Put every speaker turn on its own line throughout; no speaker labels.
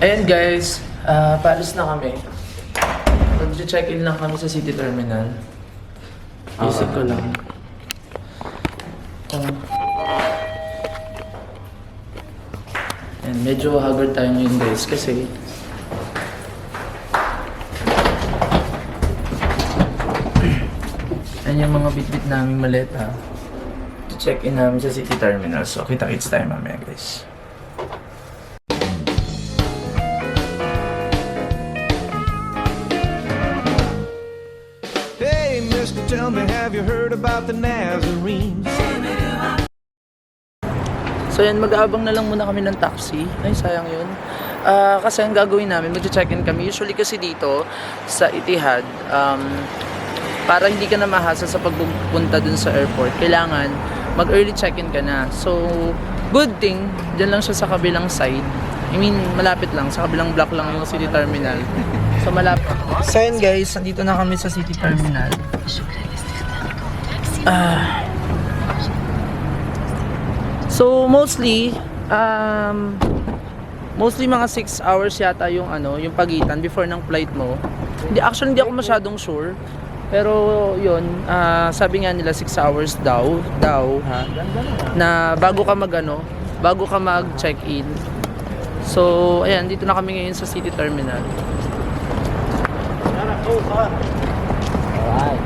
Ayan guys, paalis na kami. Mag-check-in lang kami sa City Terminal. Isip ko lang. Ayan, medyo haggard tayo ngayon guys kasi ayan yung mga bit-bit naming maleta. Check-in namin sa City Terminal. So, kita-kits tayo mamaya guys.
Tell me, have you heard about the Nazarenes?
So yan, mag-aabang na lang muna kami ng taxi. Ay, sayang yun. Kasi ang gagawin namin, mag-check-in kami. Usually kasi dito, sa Etihad, para hindi ka na mahasa sa pagpunta dun sa airport, kailangan mag-early check-in ka na. So, good thing, dyan lang siya sa kabilang side. I mean, malapit lang. Sa kabilang block lang yung City Terminal. So, malapit. So yan guys, nandito na kami sa City Terminal. So mostly mga 6 hours yata yung yung pagitan before ng flight mo. Hindi ako masyadong sure. Pero yun, sabi nga nila 6 hours daw ha, na bago ka mag-check-in. So ayan, dito na kami ngayon sa City Terminal. Alright.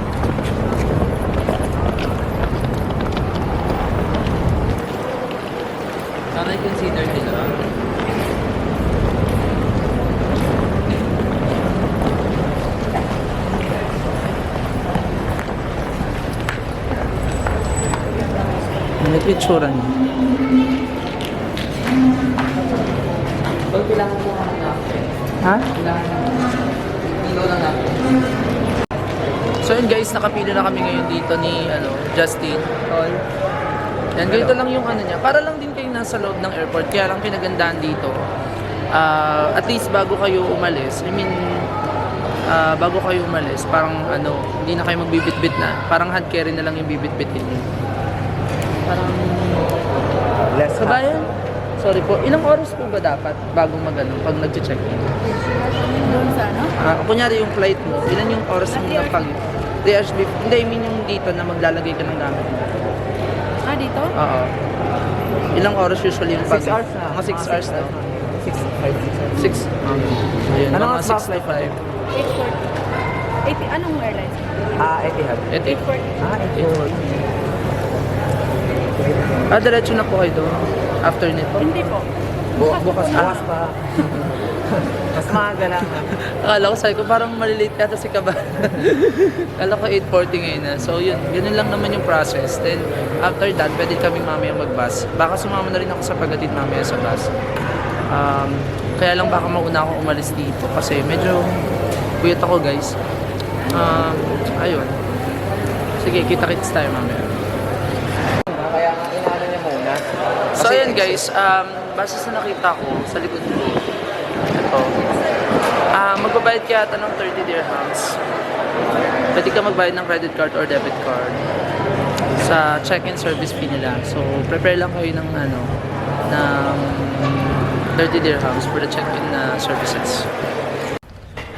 Sana i-consider nila. Ano ito itsura niya? Kailangan ko na. Ha? Kilo lang natin. So yun guys, nakapili na kami ngayon dito ni Justin. Yan, ganito lang yung niya. Para lang din kayo nasa loob ng airport. Kaya lang pinagandaan dito. At least bago kayo umalis, bago kayo umalis, parang hindi na kayo magbibit-bit na. Parang hand carry na lang yung bibit-bitin niyo. Parang
Less
kabayan? Sorry po, ilang oras po ba dapat bago pag nag-check-in?
Doon sa
Kunyari yung flight mo, ilan yung oras mo na pag 3 hours before? Hindi, I mean yung dito na maglalagay ka ng gamit.
Dito?
Oo. Ilang oras usually yung pag?
6 hours na.
Mga 6 hours na.
6, 5, 6.
6? Ayun,
Ano
mga
ang
6 to 5.
840. Anong airlines?
Etihad.
840. Diretso na po kayo doon. After nito?
Hindi po.
Bukas
pa. Mas maaga lang.
Akala ko, sabi ko parang malilate yata si Kaba. Akala ko 8:40 ngayon na. So yun, ganun lang naman yung process. Then after that, pwede kaming mamaya mag-bus. Baka sumama na rin ako sa paghatid mamaya sa bus. Kaya lang baka mauna ako umalis dito kasi medyo kuyat ako guys. Ayun. Sige, kita-kits tayo mamaya.
Kaya nga inaano niya muna.
So ayan guys, base sa nakita ko sa likod ko, ito, magbabayad ka yata ng 30 dirhams. Pwede ka magbayad ng credit card or debit card sa check-in service fee nila. So prepare lang kayo ng ng 30 dirhams for the check-in services.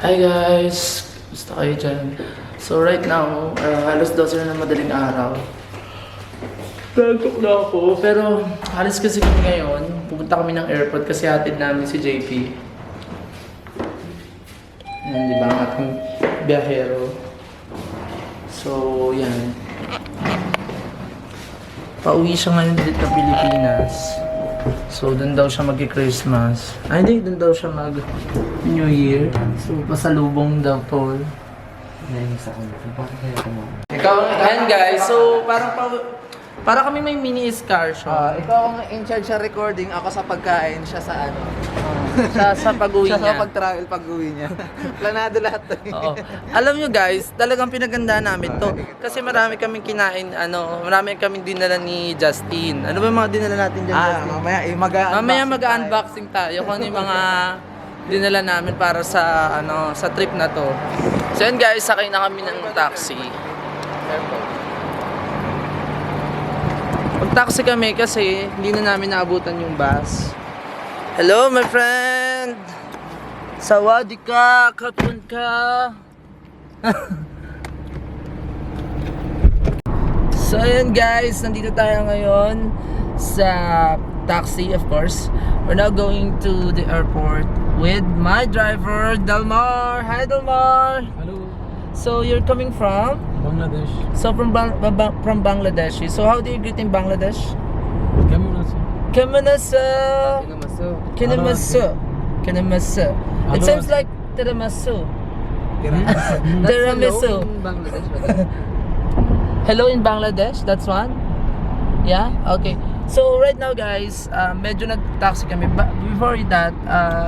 Hi guys! Gusto kayo dyan? So right now, halos 12 na ng madaling araw. Nagtok na ako. Pero halos kasi kami ngayon. Pupunta kami ng airport kasi hatid namin si JP. Yan, di ba? Ang ating biyahero. So, yan. Pauwi siya ngayon dito sa Pilipinas. So, dun daw siya mag-Christmas. Ay, hindi. Dun daw siya mag-New Year. So, pasalubong daw to. Ikaw, ayan guys. So, para kami may mini excursion.
Ikaw ang in charge sa recording, ako sa pagkain, siya sa
sa pag-uwi
siya
niya.
sa pag-travel pag-uwi niya. Planado lahat to.
Oo. Alam nyo guys, talagang pinaganda namin to. Kasi marami kaming kinain, marami kaming dinala ni Justin. Ano ba yung mga dinala natin dyan, Justin?
Mamaya
mag-unboxing tayo kung ano yung mga dinala namin para sa sa trip na to. So yun guys, sakay na kami ng taxi. Mag-taxi kami kasi hindi na namin naabutan yung bus. Hello my friend! Sawadee ka, kapun ka. So ayun guys, nandito tayo ngayon sa taxi, of course. We're now going to the airport with my driver, Dalmar. Hi Dalmar.
Hello,
So you're coming from?
Bangladesh.
So from Bangladesh. So how do you greet in Bangladesh?
কেমন আছো?
Kamanasa.
Kinamasu.
Kinamasu. Kinamasu. It
Hello.
seems like tiramisu. Tiramisu. Hello in Bangladesh, that's one? Yeah? Okay. So right now guys, medyo nag-taxi kami. Before that,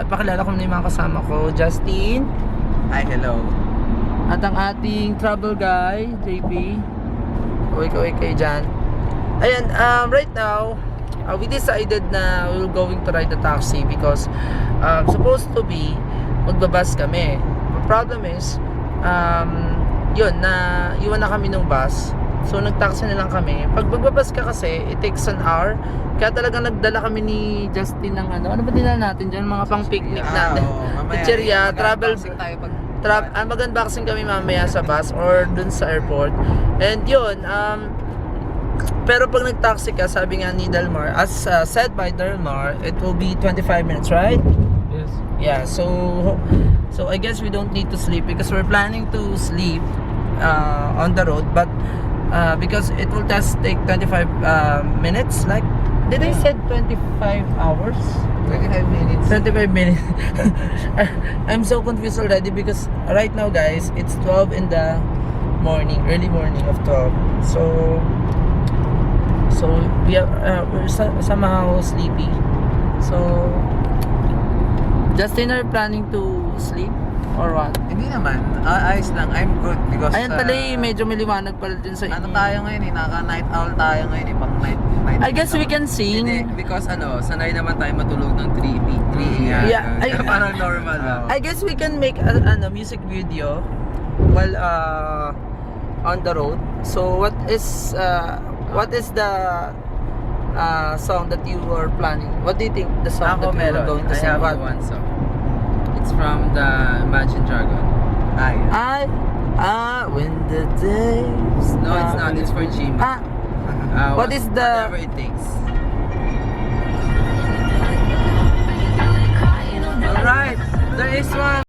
pakilala ko na yung mga kasama ko. Justin.
Hi, hello.
At ang ating travel guy, JP. Uy kay Jan. Ayan, right now, we decided na we're going to ride the taxi because supposed to be magbabas kami. The problem is, yun, na iwan na kami ng bus. So nagtaxi na lang kami. Pag magbabas ka kasi, it takes an hour. Kaya talagang nagdala kami ni Justin ng ano ba dinala natin dyan? Mga pang picnic natin. Pizzeria, travel mag-unboxing kami mamaya sa bus or dun sa airport. And yun, pero pag nag-taxi ka, sabi nga ni Dalmar, as said by Dalmar, it will be 25 minutes, right?
Yes.
Yeah, so I guess we don't need to sleep because we're planning to sleep on the road, but because it will just take 25 minutes, like, did I said 25 hours?
25 minutes.
25 minutes. I'm so confused already because right now guys, it's 12 in the morning, early morning of 12. So we're somehow sleepy. So Justin, are you planning to sleep or what?
Hindi naman. Ayos lang. I'm good because...
Ayan pala medyo may liwanag pala din sa
Ano
inyo.
tayo ngayon eh? Naka-night owl tayo ngayon eh. Pang night
I guess we can sing.
Hindi, because sanay naman tayo matulog ng 3 a.m.
Yeah,
Parang normal lang.
I guess we can make a music video while on the road. So what is the song that you are planning? What do you think the song that you are going to sing? What?
one song. It's from the Imagine Dragon.
When the days.
No, it's not. It's for Jim.
What is the?
Whatever it takes.
Alright, there is one.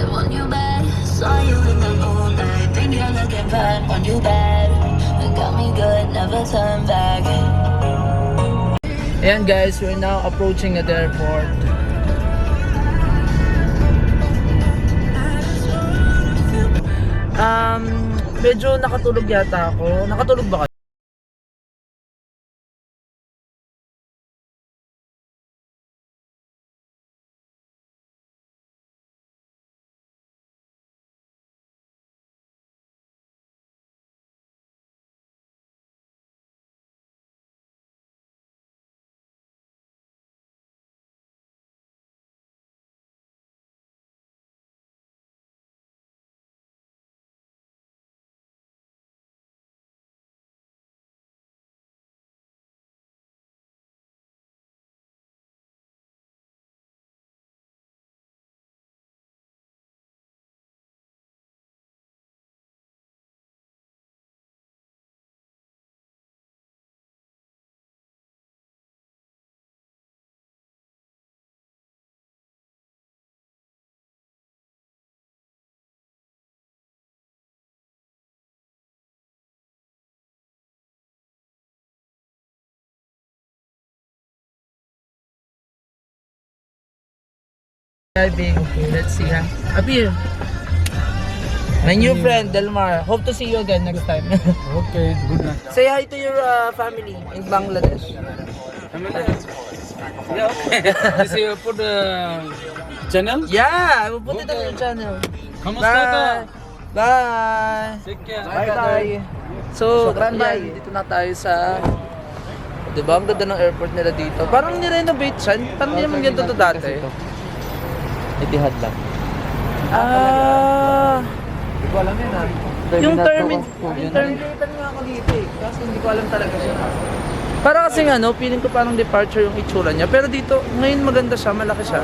Want you bad, saw you in the moonlight. Think you're looking fine, want you bad. You got me good, never turn back.
Ayan guys, we're now approaching at the airport. Medyo nakatulog yata ako. Nakatulog ba kayo? Driving. Let's see ha. Appear. My new friend, Delmar. Hope to see you again next time.
Okay, good night.
Say hi to your family in Bangladesh.
Yeah, okay. This is for the channel.
Yeah, we'll put it on your channel.
Kamusta ka?
Bye!
Take care.
Bye-bye! So, yan, dito na tayo sa... Diba, ang ganda ng airport nila dito. Parang nirenovate siya. Parang hindi naman ganito to dati.
Etihad lang.
Ah...
Hindi ko alam yun ah.
Yung terminator nga ako dito eh. Kasi hindi ko alam talaga siya. Para kasing ano, feeling ko parang departure yung itsura niya. Pero dito, ngayon maganda siya, malaki siya.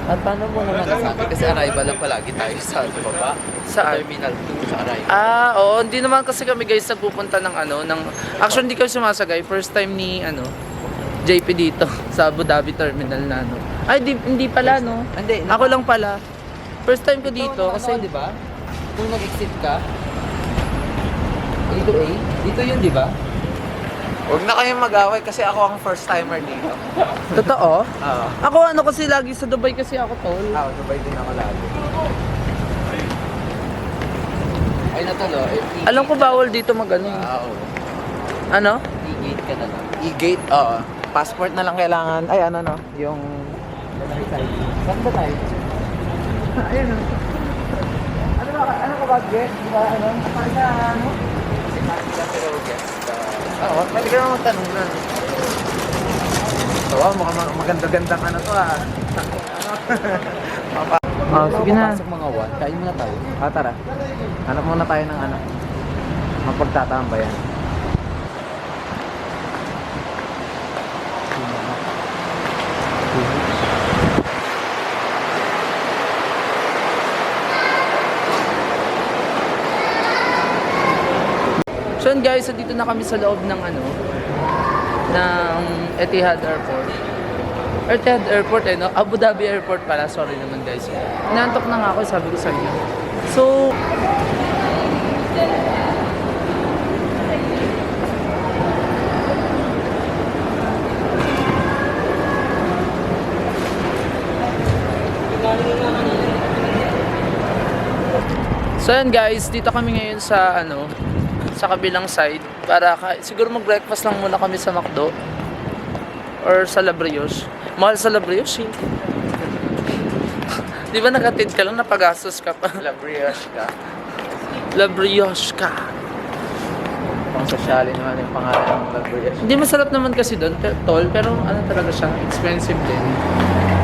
At paano mo naman nasabi? Kasi arrival lang palagi tayo sa baba. Sa
Saan?
Terminal 2 sa arrival.
Ah, oo. Hindi naman kasi kami guys nagpupunta ng ano, ng... Actually, hindi kami sumasagay. First time ni, ano, JP dito sa Abu Dhabi Terminal na, ano. Ay, hindi pala, no?
Hindi.
Ako lang pala. First time ko dito kasi...
di ba? Kung nag-exit ka, dito A, dito yun, di ba?
Huwag na kayong mag-away kasi ako ang first timer dito.
Totoo?
Oo.
Ako ano kasi lagi sa Dubai kasi ako tol.
Ako, Dubai din ako lagi.
Ay, natulo.
Alam ko bawal dito mag-ano.
Oo.
Ano?
E-gate ka na lang.
E-gate, oo. Passport na lang kailangan. Ay, ano no? Yung...
Saan ba tayo?
Ayun no. Ano ka ba, Get? Di ba, ano? Sa ano?
Kasi kasi pero guess.
Oo, pwede ka naman magtanong na. So, mukhang maganda-gandang ano to ah.
Oh, sige na.
Pasok mga 1, kain muna tayo.
Tara. Hanap muna tayo ng ano. Mapagtatambayan.
So yun guys, so dito na kami sa loob ng ano, ng Etihad Airport. Etihad Airport eh, no? Abu Dhabi Airport pala, sorry naman guys. Inantok na nga ako, sabi ko sa inyo. So, so yan guys, dito kami ngayon sa ano, sa kabilang side para siguro mag-breakfast lang muna kami sa McDo or sa La Brioche. Mahal sa La Brioche eh. Di ba nakatid ka lang, napagastos ka pa?
La Brioche ka.
La Brioche ka.
Pang sosyalin naman yung pangalan ng La Brioche.
Hindi masarap naman kasi doon, tol, pero ano talaga siya, expensive din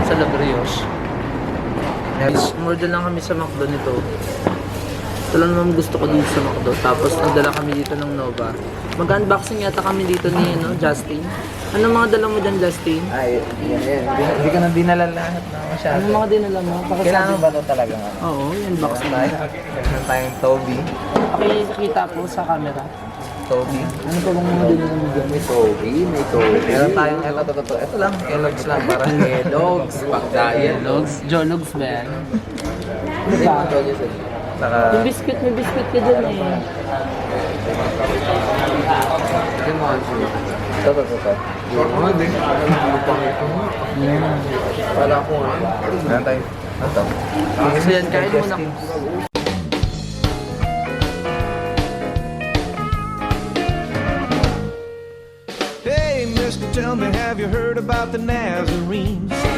sa La Brioche. Guys, order lang kami sa McDo nito. Ito lang naman gusto ko dito sa McDo. Tapos nagdala kami dito ng Nova. Mag-unboxing yata kami dito ni Justin. Ano mga dala mo dyan, Justin?
Ay, yan. Hindi ka na dinala lahat na masyado.
Ano mga dinala mo?
Kailangan ba ito talaga ano?
Oo, yung box
Meron
na.
tayo. Meron tayong Toby.
Pakikita po sa camera.
Toby.
Ano pa bang mga dinala mo dyan?
May Toby. Meron tayong ito lang. Kellogg's lang. Para Kellogg's. Pang-diet.
Jologs ba yan? Diba?
Saka...
May biscuit ka dyan eh.
Ito. Wala ko nga. Meron tayong... Ito.
So yan, kain muna.
Hey, mister, tell me, have you heard about the Nazarenes?